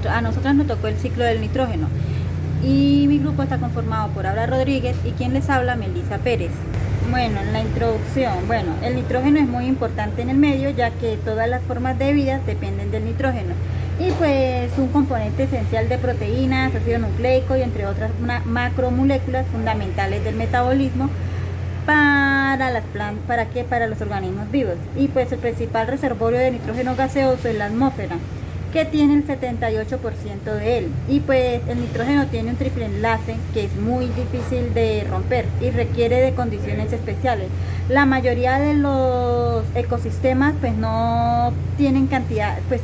a nosotras nos tocó el ciclo del nitrógeno. Y mi grupo está conformado por Aura Rodríguez y quien les habla, Melissa Pérez. Bueno, en la introducción, bueno, el nitrógeno es muy importante en el medio ya que todas las formas de vida dependen del nitrógeno. Y pues un componente esencial de proteínas, ácido nucleico y entre otras macromoléculas fundamentales del metabolismo para las plantas, para los organismos vivos. Y pues el principal reservorio de nitrógeno gaseoso es la atmósfera, que tiene el 78% de él. Y pues el nitrógeno tiene un triple enlace que es muy difícil de romper y requiere de condiciones especiales. La mayoría de los ecosistemas pues no tienen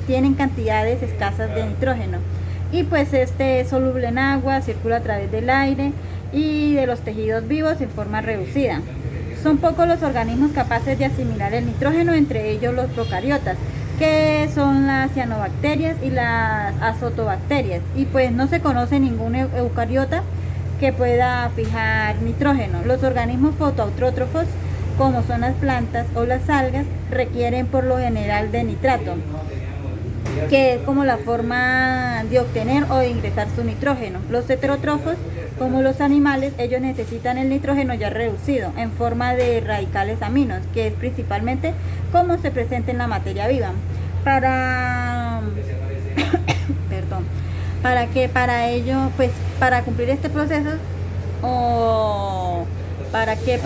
tienen cantidades escasas de nitrógeno. Y pues este es soluble en agua, circula a través del aire y de los tejidos vivos en forma reducida. Son pocos los organismos capaces de asimilar el nitrógeno, entre ellos los procariotas, que son las cianobacterias y las azotobacterias, y pues no se conoce ningún eucariota que pueda fijar nitrógeno. Los organismos fotoautrótrofos, como son las plantas o las algas, requieren por lo general de nitrato, que es como la forma de obtener o de ingresar su nitrógeno. Los heterótrofos, como los animales, ellos necesitan el nitrógeno ya reducido en forma de radicales aminos, que es principalmente como se presenta en la materia viva. Para ello, pues para cumplir este proceso, o para que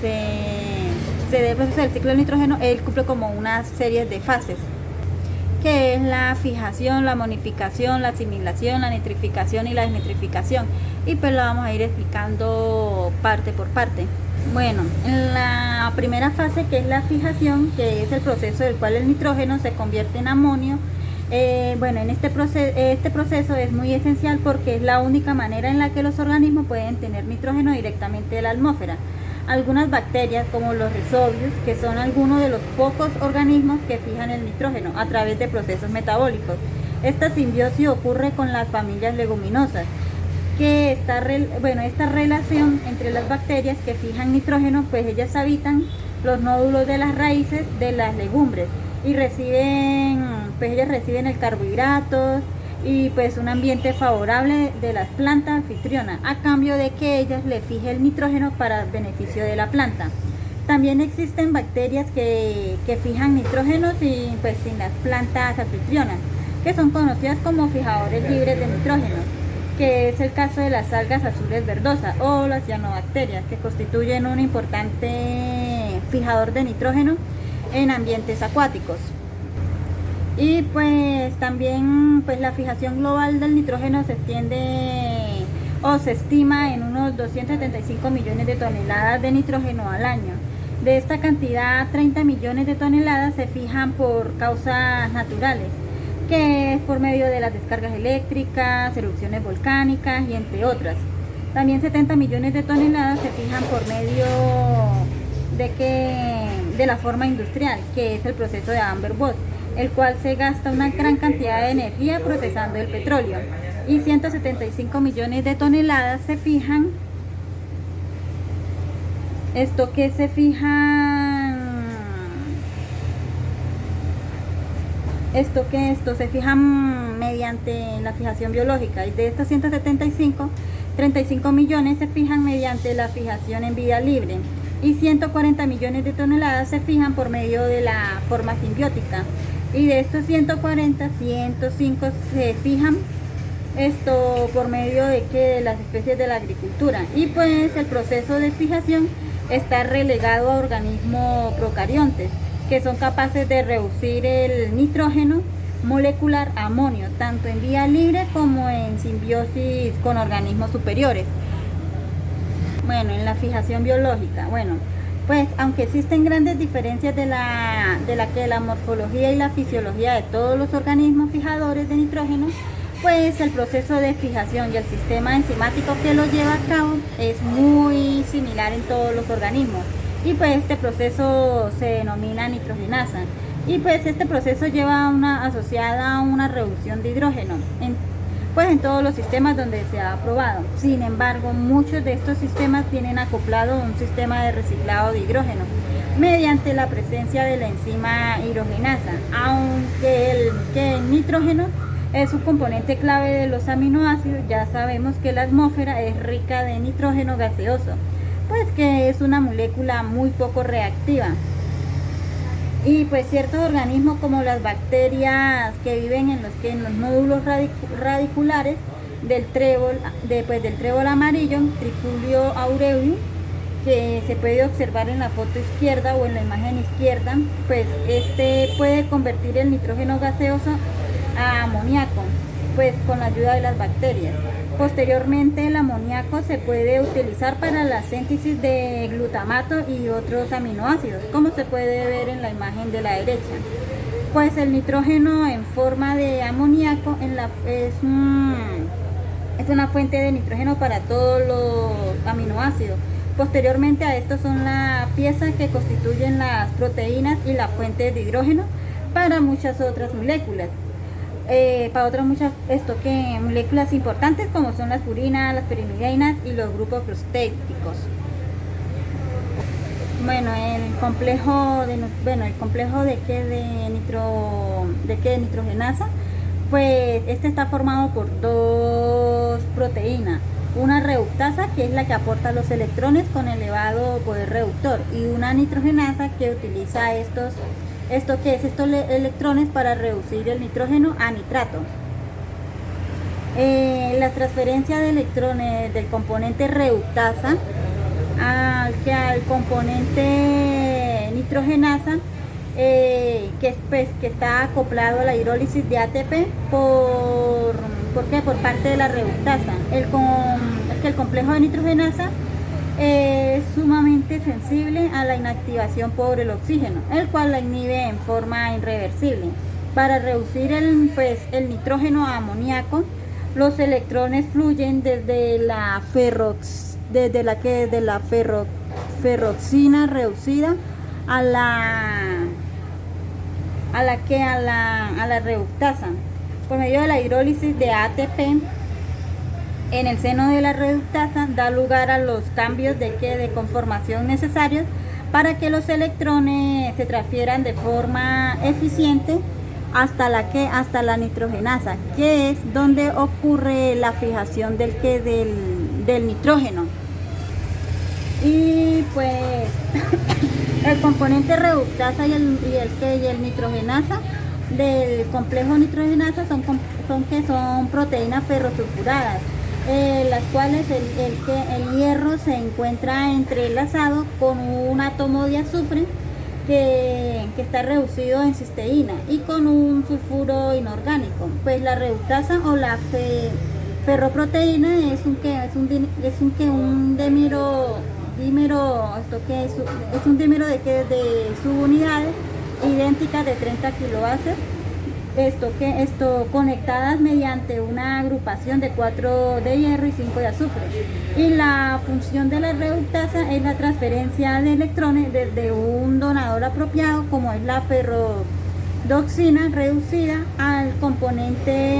se dé el proceso del ciclo del nitrógeno, él cumple como una serie de fases, que es la fijación, la monificación, la asimilación, la nitrificación y la desnitrificación. Y pues lo vamos a ir explicando parte por parte. Bueno, en la primera fase, que es la fijación, que es el proceso del cual el nitrógeno se convierte en amonio. En este proceso es muy esencial porque es la única manera en la que los organismos pueden tener nitrógeno directamente de la atmósfera. Algunas bacterias, como los rizobios, que son algunos de los pocos organismos que fijan el nitrógeno a través de procesos metabólicos. Esta simbiosis ocurre con las familias leguminosas, que esta relación entre las bacterias que fijan nitrógeno, pues ellas habitan los nódulos de las raíces de las legumbres y ellas reciben el carbohidratos y pues un ambiente favorable de las plantas anfitrionas, a cambio de que ellas le fijen el nitrógeno para el beneficio de la planta. También existen bacterias que fijan nitrógeno sin las plantas anfitrionas, que son conocidas como fijadores libres de nitrógeno, que es el caso de las algas azules verdosas o las cianobacterias, que constituyen un importante fijador de nitrógeno en ambientes acuáticos. Y pues también pues la fijación global del nitrógeno se extiende o se estima en unos 275 millones de toneladas de nitrógeno al año. De esta cantidad, 30 millones de toneladas se fijan por causas naturales, que es por medio de las descargas eléctricas, erupciones volcánicas y entre otras. También 70 millones de toneladas se fijan por medio de la forma industrial, que es el proceso de Amber-Bosch, el cual se gasta una gran cantidad de energía procesando el petróleo. Y 175 millones de toneladas se fijan, se fijan mediante la fijación biológica, y de estas 175, 35 millones se fijan mediante la fijación en vida libre y 140 millones de toneladas se fijan por medio de la forma simbiótica, y de estos 140, 105 se fijan por medio de las especies de la agricultura. Y pues el proceso de fijación está relegado a organismos procariontes, que son capaces de reducir el nitrógeno molecular a amonio, tanto en vía libre como en simbiosis con organismos superiores. Bueno, en la fijación biológica, pues aunque existen grandes diferencias de la morfología y la fisiología de todos los organismos fijadores de nitrógeno, pues el proceso de fijación y el sistema enzimático que lo lleva a cabo es muy similar en todos los organismos. Y pues este proceso se denomina nitrogenasa, y pues este proceso lleva asociada a una reducción de hidrógeno en todos los sistemas donde se ha probado. Sin embargo, muchos de estos sistemas tienen acoplado un sistema de reciclado de hidrógeno mediante la presencia de la enzima hidrogenasa, aunque el nitrógeno Es un componente clave de los aminoácidos. Ya sabemos que la atmósfera es rica de nitrógeno gaseoso, pues que es una molécula muy poco reactiva. Y pues ciertos organismos como las bacterias que viven en los nódulos radiculares del trébol amarillo, Trifulio aureum, que se puede observar en la foto izquierda o en la imagen izquierda, pues este puede convertir el nitrógeno gaseoso a amoníaco, pues con la ayuda de las bacterias. Posteriormente el amoníaco se puede utilizar para la síntesis de glutamato y otros aminoácidos, como se puede ver en la imagen de la derecha. Pues el nitrógeno en forma de amoníaco es una fuente de nitrógeno para todos los aminoácidos. Posteriormente a esto son las piezas que constituyen las proteínas y la fuente de hidrógeno para muchas otras moléculas. Moléculas importantes como son las purinas, las pirimidines y los grupos proteicos. Bueno, el complejo de nitrogenasa, pues este está formado por dos proteínas. Una reductasa, que es la que aporta los electrones con elevado poder reductor, y una nitrogenasa que utiliza estos electrones para reducir el nitrógeno a nitrato. La transferencia de electrones del componente reductasa al componente nitrogenasa, que está acoplado a la hidrólisis de ATP por parte de la reductasa. El complejo de nitrogenasa es sumamente sensible a la inactivación por el oxígeno, el cual la inhibe en forma irreversible. Para reducir el nitrógeno a amoníaco, los electrones fluyen desde la ferroxina reducida a la reductasa. Por medio de la hidrólisis de ATP en el seno de la reductasa da lugar a los cambios de conformación necesarios para que los electrones se transfieran de forma eficiente hasta la nitrogenasa, que es donde ocurre la fijación del nitrógeno. Y pues el componente reductasa y el nitrogenasa del complejo nitrogenasa son proteínas ferrosulfuradas, las cuales el hierro se encuentra entrelazado con un átomo de azufre que está reducido en cisteína y con un sulfuro inorgánico. Pues la reductasa o la ferroproteína es un dímero de subunidades idénticas de 30 kilobases, conectadas mediante una agrupación de 4 de hierro y 5 de azufre. Y la función de la reductasa es la transferencia de electrones desde un donador apropiado, como es la ferrodoxina reducida, al componente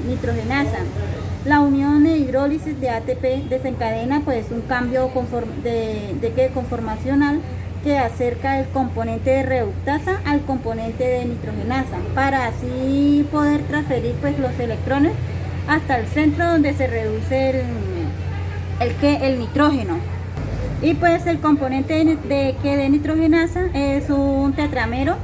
nitrogenasa. La unión de hidrólisis de ATP desencadena pues un cambio conformacional que acerca el componente de reductasa al componente de nitrogenasa, para así poder transferir pues los electrones hasta el centro donde se reduce el nitrógeno. Y pues el componente de nitrogenasa es un tetramero,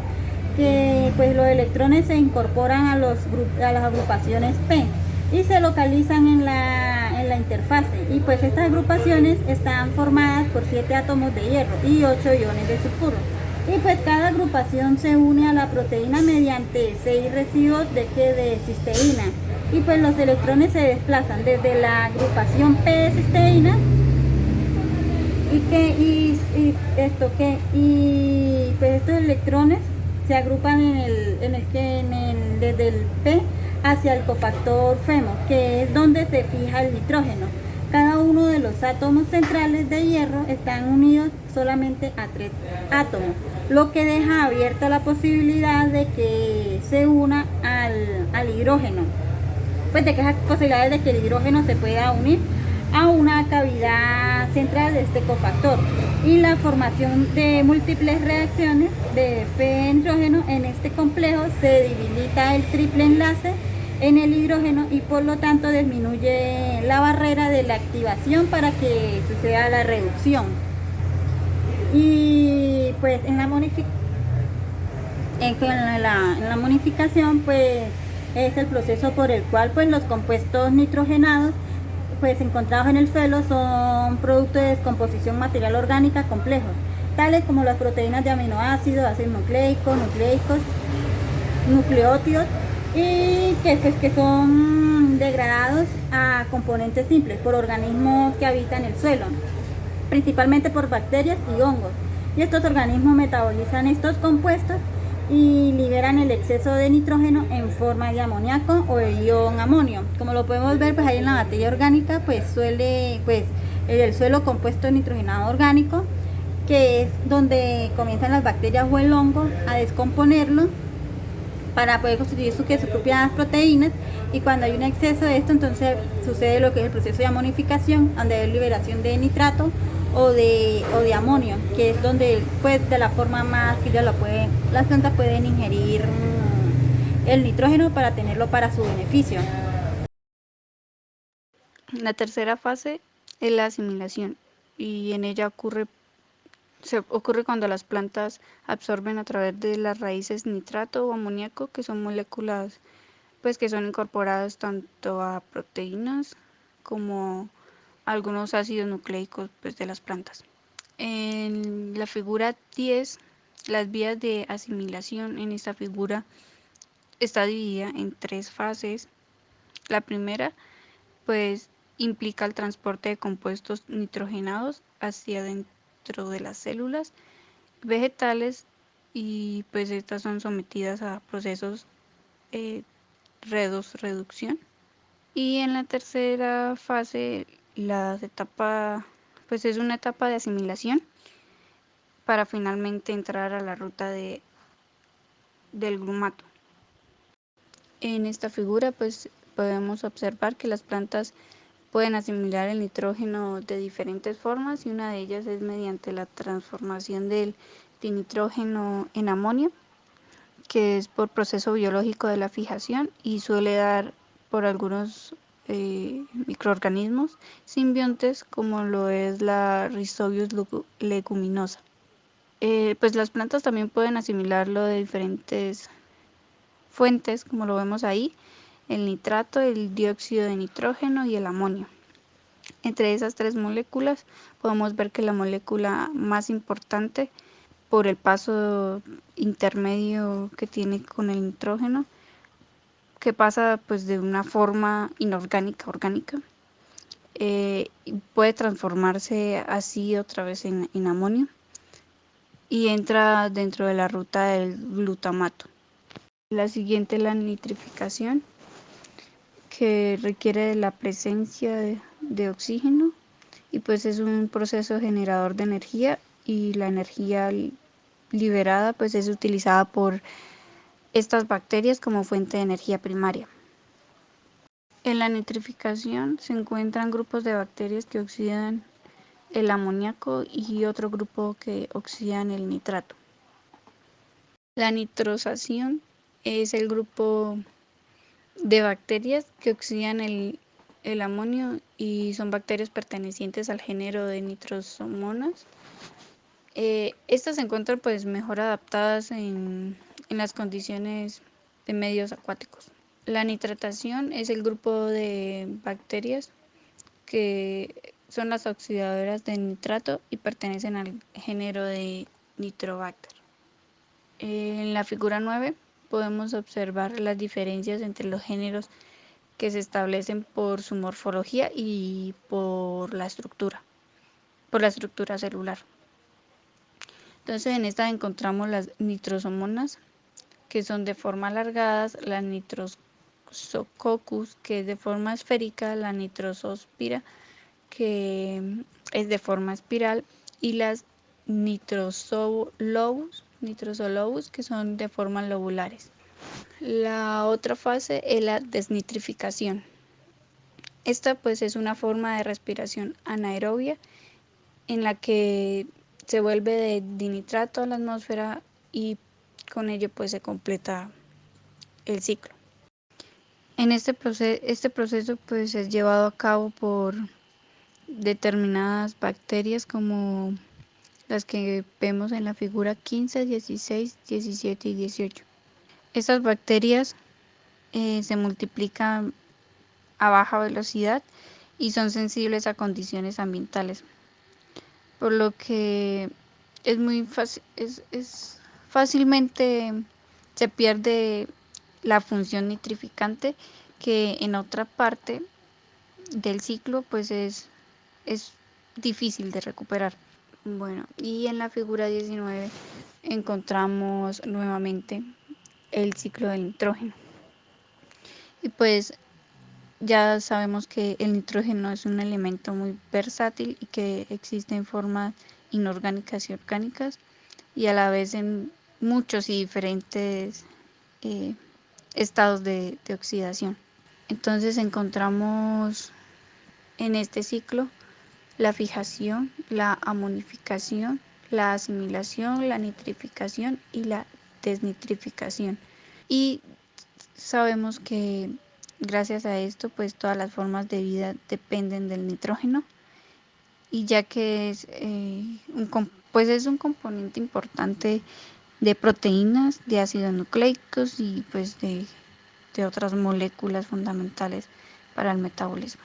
que pues los electrones se incorporan a las agrupaciones P y se localizan en la interfase, y pues estas agrupaciones están formadas por 7 átomos de hierro y 8 iones de sulfuro, y pues cada agrupación se une a la proteína mediante 6 residuos de cisteína, y pues los electrones se desplazan desde la agrupación P de cisteína pues estos electrones se agrupan desde el P hacia el cofactor FEMO, que es donde se fija el nitrógeno. Cada uno de los átomos centrales de hierro están unidos solamente a 3 átomos, lo que deja abierta la posibilidad de que se una al hidrógeno, pues de que esas posibilidades de que el hidrógeno se pueda unir a una cavidad central de este cofactor, y la formación de múltiples reacciones de Fe nitrógeno en este complejo se debilita el triple enlace en el hidrógeno y por lo tanto disminuye la barrera de la activación para que suceda la reducción. Y pues en la modificación pues es el proceso por el cual pues los compuestos nitrogenados pues encontrados en el suelo son producto de descomposición material orgánica complejos, tales como las proteínas de aminoácidos, ácidos nucleicos, nucleótidos, y que son degradados a componentes simples por organismos que habitan el suelo, principalmente por bacterias y hongos. Y estos organismos metabolizan estos compuestos y liberan el exceso de nitrógeno en forma de amoníaco o de ion amonio. Como lo podemos ver, pues ahí en la materia orgánica, pues el suelo compuesto nitrogenado orgánico, que es donde comienzan las bacterias o el hongo a descomponerlo para poder constituir sus propias proteínas, y cuando hay un exceso de esto, entonces sucede lo que es el proceso de amonificación, donde hay liberación de nitrato o de amonio, que es donde pues de la forma más que las plantas pueden ingerir el nitrógeno para tenerlo para su beneficio. La tercera fase es la asimilación, y en ella ocurre cuando las plantas absorben a través de las raíces nitrato o amoníaco, que son moléculas pues que son incorporadas tanto a proteínas como a algunos ácidos nucleicos pues de las plantas. En la figura 10, las vías de asimilación en esta figura está dividida en 3 fases. La primera pues implica el transporte de compuestos nitrogenados hacia dentro de las células vegetales, y pues estas son sometidas a procesos reducción. Y en la tercera fase pues es una etapa de asimilación para finalmente entrar a la ruta del glumato. En esta figura pues podemos observar que las plantas pueden asimilar el nitrógeno de diferentes formas, y una de ellas es mediante la transformación del dinitrógeno en amonio, que es por proceso biológico de la fijación y suele dar por algunos microorganismos simbiontes, como lo es la Rhizobius leguminosa. Pues las plantas también pueden asimilarlo de diferentes fuentes, como lo vemos ahí: el nitrato, el dióxido de nitrógeno y el amonio. Entre esas 3 moléculas podemos ver que la molécula más importante por el paso intermedio que tiene con el nitrógeno, que pasa pues de una forma inorgánica a orgánica, puede transformarse así otra vez en amonio y entra dentro de la ruta del glutamato. La siguiente es la nitrificación, que requiere de la presencia de oxígeno, y pues es un proceso generador de energía, y la energía liberada pues es utilizada por estas bacterias como fuente de energía primaria. En la nitrificación se encuentran grupos de bacterias que oxidan el amoníaco y otro grupo que oxidan el nitrato. La nitrosación es el grupo de bacterias que oxidan el amonio, y son bacterias pertenecientes al género de Nitrosomonas. Estas se encuentran pues mejor adaptadas en las condiciones de medios acuáticos. La nitratación es el grupo de bacterias que son las oxidadoras de nitrato y pertenecen al género de Nitrobacter. En la figura 9 podemos observar las diferencias entre los géneros, que se establecen por su morfología y por la estructura celular. Entonces en esta encontramos las nitrosomonas, que son de forma alargadas, la Nitrococcus, que es de forma esférica, la Nitrozospira, que es de forma espiral, y las Nitrozoolobus, que son de forma lobulares. La otra fase es la desnitrificación. Esta pues es una forma de respiración anaerobia, en la que se vuelve de dinitrato a la atmósfera, y con ello pues se completa el ciclo. En este proceso pues es llevado a cabo por determinadas bacterias como las que vemos en la figura 15, 16, 17 y 18. Estas bacterias se multiplican a baja velocidad y son sensibles a condiciones ambientales, por lo que es muy fácil, es fácilmente se pierde la función nitrificante, que en otra parte del ciclo pues es difícil de recuperar. Bueno, y en la figura 19 encontramos nuevamente el ciclo del nitrógeno. Y pues ya sabemos que el nitrógeno es un elemento muy versátil y que existe en formas inorgánicas y orgánicas, y a la vez en muchos y diferentes eh, estados de oxidación. Entonces encontramos en este ciclo la fijación, la amonificación, la asimilación, la nitrificación y la desnitrificación. Y sabemos que gracias a esto pues todas las formas de vida dependen del nitrógeno, y ya que pues es un componente importante de proteínas, de ácidos nucleicos y pues de otras moléculas fundamentales para el metabolismo.